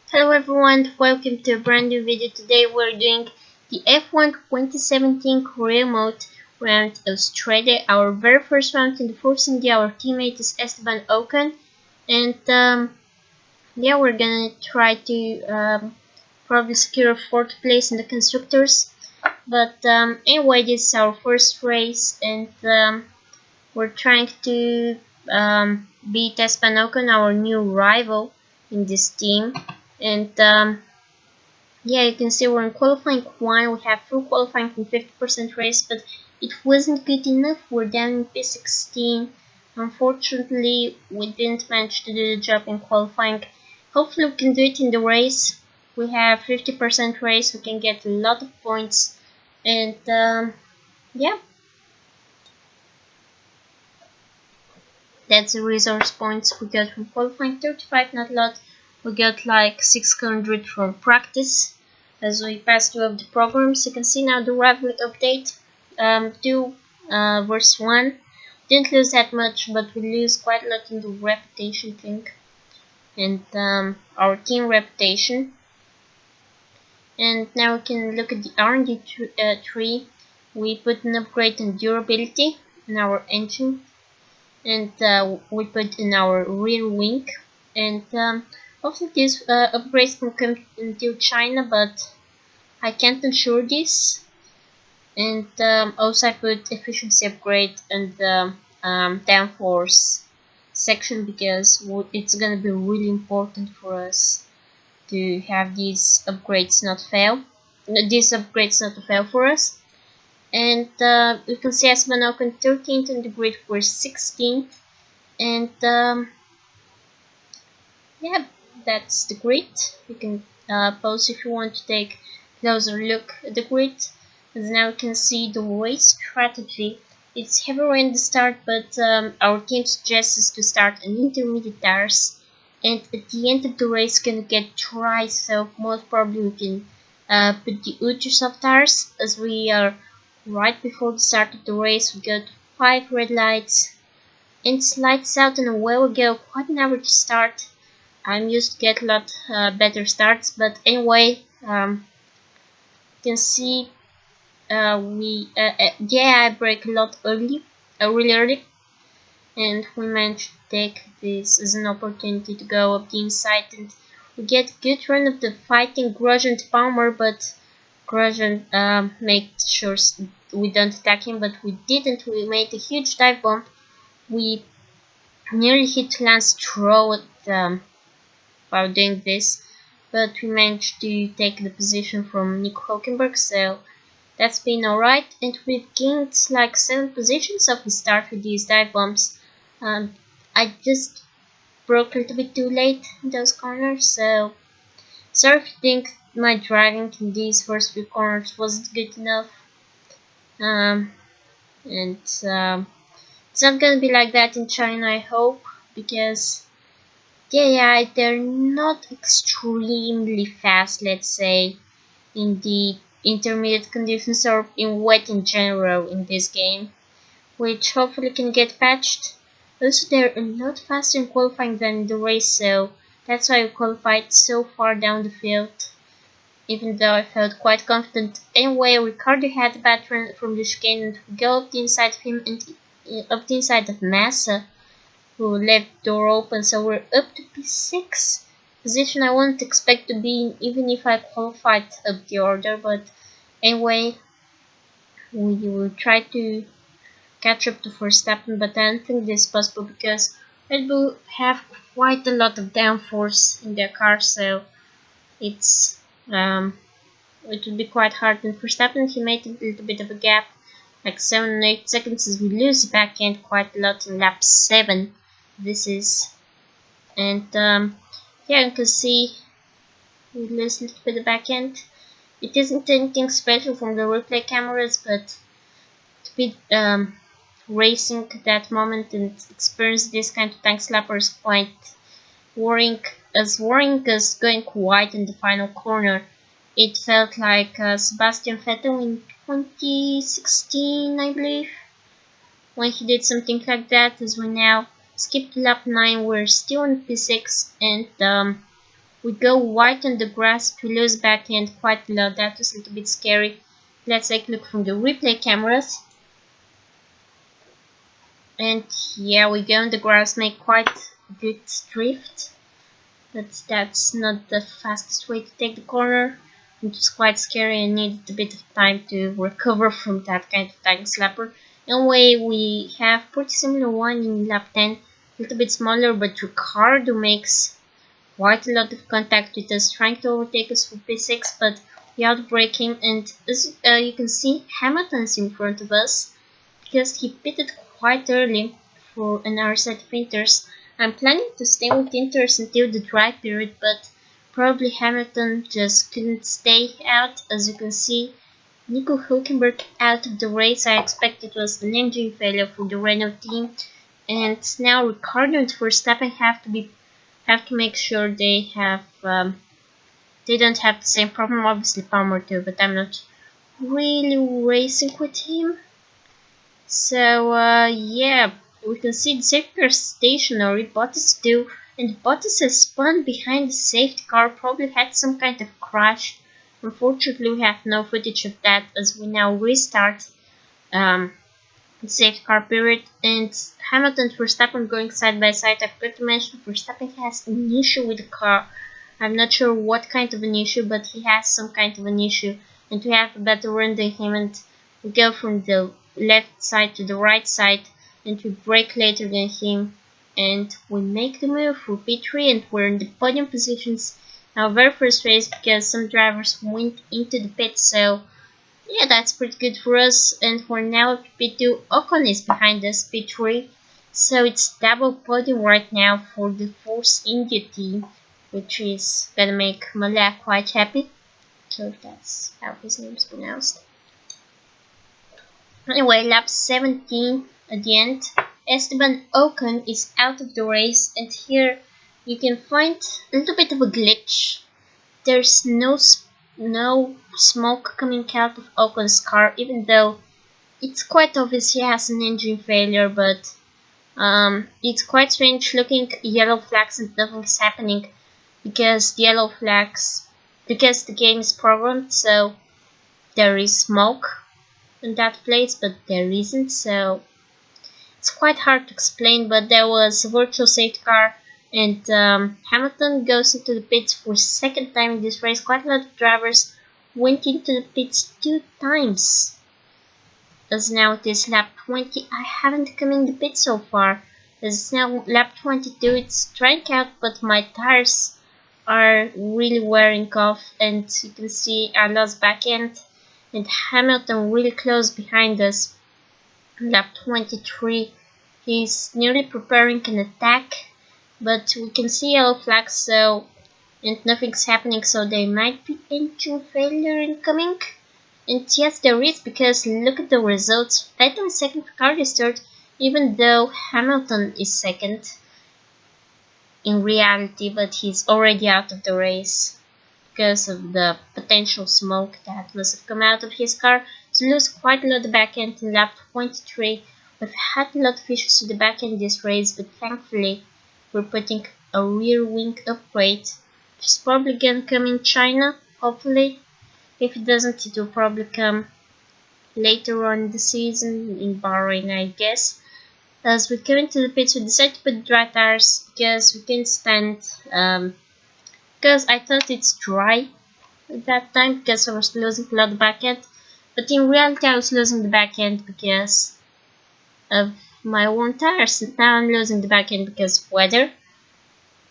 Hello everyone, welcome to a brand new video. Today we're doing the F1 2017 Korea mode round Australia. Our very first round in the Force India. Our teammate is Esteban Ocon, and yeah, we're gonna try to probably secure a fourth place in the constructors. But anyway, this is our first race, and we're trying to beat Esteban Ocon, our new rival in this team. And yeah, you can see we're in qualifying 1. We have full qualifying and 50% race, but it wasn't good enough. We're down in P16. Unfortunately, we didn't manage to do the job in qualifying. Hopefully we can do it in the race. We have 50% race, we can get a lot of points. And yeah, that's the resource points we got from qualifying. 35, not a lot. We got like 600 from practice as we passed through of the programs. You can see now the rival update 2 verse 1. Didn't lose that much, but we lose quite a lot in the reputation thing and our team reputation. And now we can look at the R&D tree. We put an upgrade on durability in our engine, and we put in our rear wing, and hopefully these upgrades can come into China, but I can't ensure this. And also I put efficiency upgrade and the downforce section because it's gonna be really important for us to have these upgrades not fail. These upgrades not to fail for us. And you can see Esteban Ocon 13th in the grid, we're 16th, and yeah, that's the grid. You can pause if you want to take a closer look at the grid. And now you can see the race strategy. It's heavy rain at the start, but our team suggests us to start on intermediate tires, and at the end of the race gonna get dry, so most probably we can put the ultra soft tires as we are right before the start of the race. We got 5 red lights and it's lights out and away we go. Quite an average start. I'm used to get a lot better starts, but anyway, you can see yeah, I brake a lot early, really early, and we managed to take this as an opportunity to go up the inside, and we get a good run of the fighting Grosjean to Palmer, but Grosjean made sure we don't attack him, but we didn't. We made a huge dive bomb. We nearly hit Lance Stroll while doing this, but we managed to take the position from Nico Hülkenberg, so that's been alright. And we've gained like 7 positions off the start with these dive bombs. I just broke a little bit too late in those corners, so sorry if you think my driving in these first few corners wasn't good enough. And it's not gonna be like that in China, I hope, because yeah, they're not extremely fast, let's say, in the intermediate conditions or in wet in general in this game, which hopefully can get patched. Also, they're a lot faster in qualifying than in the race, so that's why I qualified so far down the field, even though I felt quite confident. Anyway, Ricardo had a bad run from the chicane, and we go up the inside of him and up the inside of Massa, who left the door open, so we're up to P6 position. I wouldn't expect to be in even if I qualified up the order, but anyway, we will try to catch up to Verstappen, but I don't think this is possible because Red Bull have quite a lot of downforce in their car, so it's it will be quite hard. And Verstappen, he made a little bit of a gap, like 7 and 8 seconds, as we lose the back end quite a lot in lap 7. This is, and yeah, you can see we lose a little bit of back end. It isn't anything special from the replay cameras, but to be racing at that moment and experience this kind of tank slapper is quite worrying as going wide in the final corner. It felt like Sebastian Vettel in 2016, I believe, when he did something like that. As we now skip to lap 9, we're still on P6, and We go wide on the grass, we lose backhand quite a lot. That was a little bit scary. Let's take a look from the replay cameras. And yeah, we go on the grass, make quite a good drift. But that's not the fastest way to take the corner. It was quite scary and needed a bit of time to recover from that kind of tank slapper. Anyway, we have pretty similar one in lap 10. A little bit smaller, but Ricardo makes quite a lot of contact with us, trying to overtake us for P6, but we outbrake him. And as you can see, Hamilton's in front of us because he pitted quite early for an hour set of inters. I'm planning to stay with inters until the dry period, but probably Hamilton just couldn't stay out. As you can see, Nico Hülkenberg out of the race. I expect it was an engine failure for the Renault team, and now Ricciardo and Verstappen have to make sure they have they don't have the same problem. Obviously Palmer too, but I'm not really racing with him. So yeah, we can see the safety car stationary, Bottas too, and Bottas has spun behind the safety car, probably had some kind of crash. Unfortunately, we have no footage of that as we now restart the safety car period. And Hamilton and Verstappen going side by side. I've got to mention Verstappen has an issue with the car. I'm not sure what kind of an issue, but he has some kind of an issue, and we have a better run than him, and we go from the left side to the right side, and we brake later than him, and we make the move for P3, and we're in the podium positions. Our very first race, because some drivers went into the pit, so yeah, that's pretty good for us. And we're now at P2. Ocon is behind us, P3, so it's double podium right now for the Force India team, which is gonna make Malak quite happy. So that's how his name is pronounced. Anyway, lap 17 at the end, Esteban Ocon is out of the race, and here you can find a little bit of a glitch. There's no smoke coming out of Ocon's car, even though it's quite obvious he has an engine failure, but it's quite strange looking yellow flags and nothing's happening because the yellow flags, because the game is programmed, so there is smoke in that place, but there isn't, so it's quite hard to explain. But there was a virtual safety car, and Hamilton goes into the pits for the second time in this race. Quite a lot of drivers went into the pits 2 times. As now it is lap 20, I haven't come in the pit so far. As it's now lap 22, it's drying out, but my tires are really wearing off, and you can see I lost back end, and Hamilton really close behind us. Lap 23, he's nearly preparing an attack, but we can see yellow flags, so and nothing's happening, so there might be engine failure incoming. And yes, there is, because look at the results. Vettel is second, Ricciardo is third, even though Hamilton is second in reality, but he's already out of the race because of the potential smoke that must have come out of his car. So lose quite a lot of back end in lap 23. We've had a lot of issues with the back end this race, but thankfully we're putting a rear wing upgrade, which is probably gonna come in China, hopefully. If it doesn't, it will probably come later on in the season in Bahrain, I guess. As we come into the pits, we decided to put dry tires because we can't stand, because I thought it's dry at that time, because I was losing a lot of back end. But in reality, I was losing the back end because of my worn tires, and now I'm losing the back end because of weather.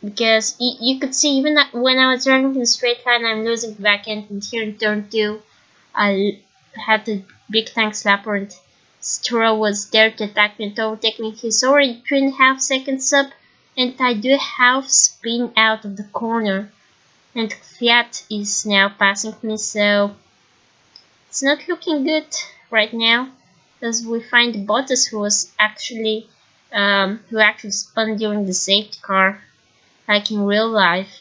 Because you could see, even when I was driving in a straight line, I'm losing the back end, and here in turn 2, I had the big tank slapper, and Stroll was there to attack me and overtake me. He's already 3.5 seconds up, and I do half spin out of the corner, and Fiat is now passing me, so it's not looking good right now, as we find Bottas, who actually spun during the safety car, like in real life,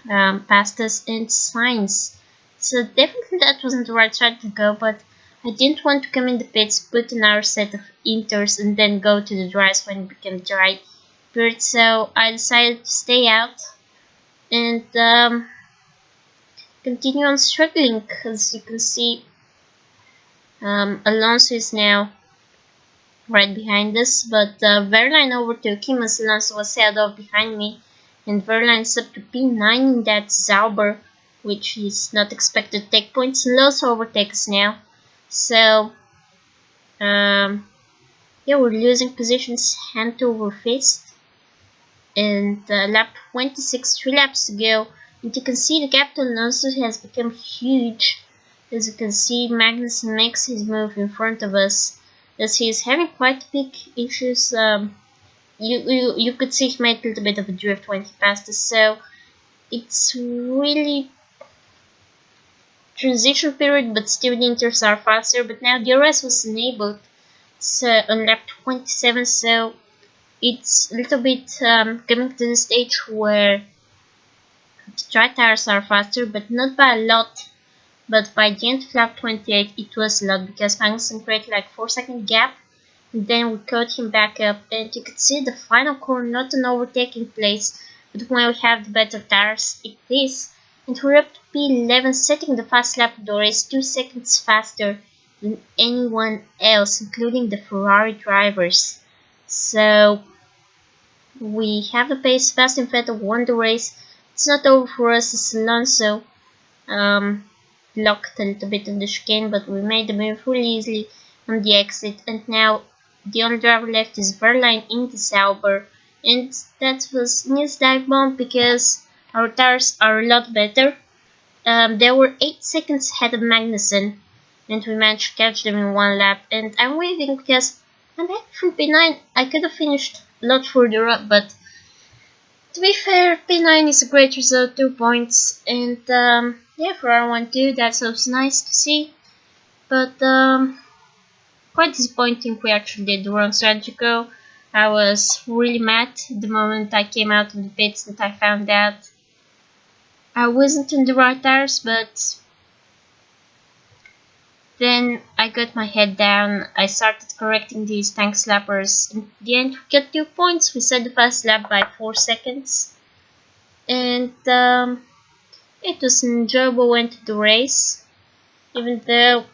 past us, and Sainz. So definitely that wasn't the right side to go, but I didn't want to come in the pits, put another set of inters, and then go to the dries when it became dry period, so I decided to stay out. and continue on struggling. As you can see, Alonso is now right behind us, but Verline overtook him as Alonso was held off behind me, and Verline is up to P9 in that Zauber, which is not expected to take points, and also overtakes us now. So yeah, we're losing positions hand over fist, and lap 26, 3 laps to go, and you can see the gap to Alonso has become huge. As you can see, Magnussen makes his move in front of us, as he is having quite big issues. You could see he made a little bit of a drift when he passed us, so it's really transition period, but still the inters are faster. But now DRS was enabled on lap 27, so it's a little bit coming to the stage where the dry tires are faster, but not by a lot. But by the end of lap 28, it was a lot, because Magnussen created like 4-second gap, and then we caught him back up, and you could see the final corner, not an overtaking place, but when we have the better tires, it is. And we're up to P11, setting the fast lap of the race, 2 seconds faster than anyone else, including the Ferrari drivers. So we have the pace. Fast and Vettel won the race. It's not over for us as Alonso blocked a little bit on the chicane, but we made the move really easily on the exit, and now the only driver left is Verline in the Sauber, and that was Nils dive bomb because our tires are a lot better. They were 8 seconds ahead of Magnussen, and we managed to catch them in 1 lap, and I'm waiting because I'm back from P9. I could have finished a lot further up, but to be fair, P9 is a great result, 2 points, and yeah, for R1 too, that's also nice to see, but quite disappointing we actually did the wrong strategy go. I was really mad the moment I came out of the pits that I found out I wasn't in the right tires, but then I got my head down, I started correcting these tank slappers. In the end, we got 2 points. We set the fast lap by 4 seconds. And it was an enjoyable end to the race, even though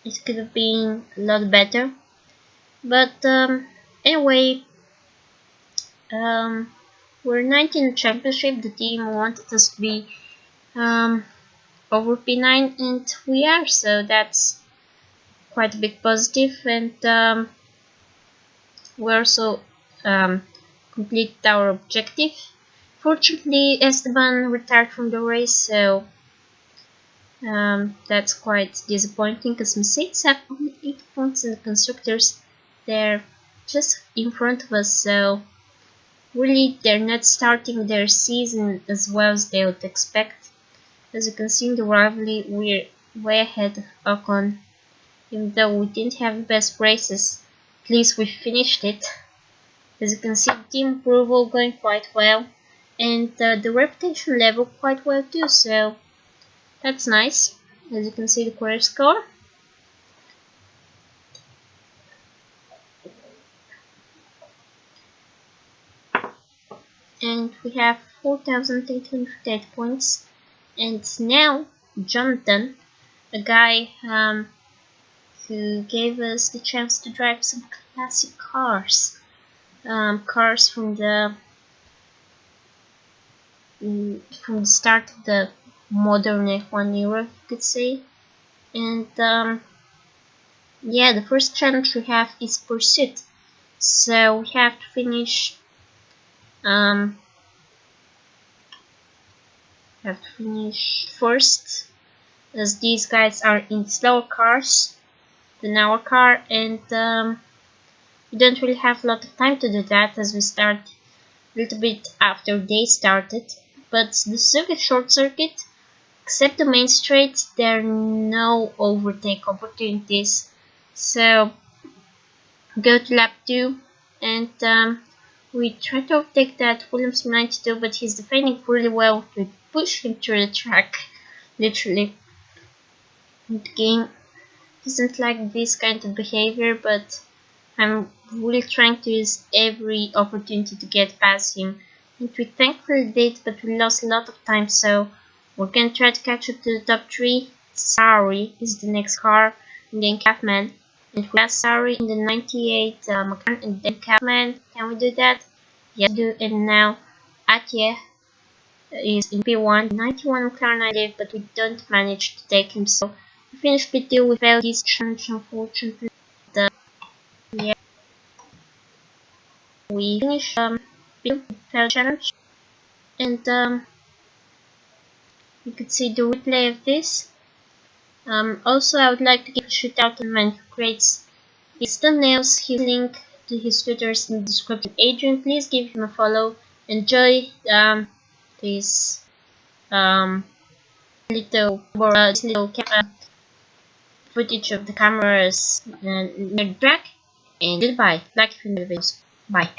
it could have been a lot better. But anyway, we're 9th in the championship. The team wanted us to be over P9, and we are, so that's quite a big positive. And we also completed our objective. Fortunately, Esteban retired from the race, so that's quite disappointing, because Mercedes have only 8 points in the constructors. They're just in front of us, so really they're not starting their season as well as they would expect. As you can see in the rivalry, we're way ahead of Ocon. Even though we didn't have the best races, at least we finished it. As you can see, team approval going quite well, and the reputation level quite well too, so that's nice. As you can see, the career score. And we have 4,808 points. And now Jonathan, a guy who gave us the chance to drive some classic cars, cars from the start of the modern F1 era, you could say. And yeah, the first challenge we have is Pursuit, so we have to finish first, as these guys are in slower cars than our car, and we don't really have a lot of time to do that, as we start a little bit after they started. But the circuit short circuit, except the main straight, there are no overtake opportunities. So go to lap 2, and we try to overtake that Williams 92, but he's defending really well. We push him through the track, literally. The game doesn't like this kind of behavior, but I'm really trying to use every opportunity to get past him. and we thankfully did, but we lost a lot of time, so we're gonna try to catch up to the top 3. Sorry is the next car, and then Catman. And we got Sorry in the 98 McLaren, and then Catman. Can we do that? Yes, do it now. Atye is in P1, 91 McLaren I did, but we don't manage to take him, so we finished P2. We failed this challenge, unfortunately. But, yeah, we finished P2, failed challenge, and you could see the replay of this. Also, I would like to give a shout out to the man who creates his thumbnails. His link to his Twitter is in the description. Adrian, please give him a follow. Enjoy this little footage of the cameras near the track. And goodbye. Like if you enjoyed the videos. Bye.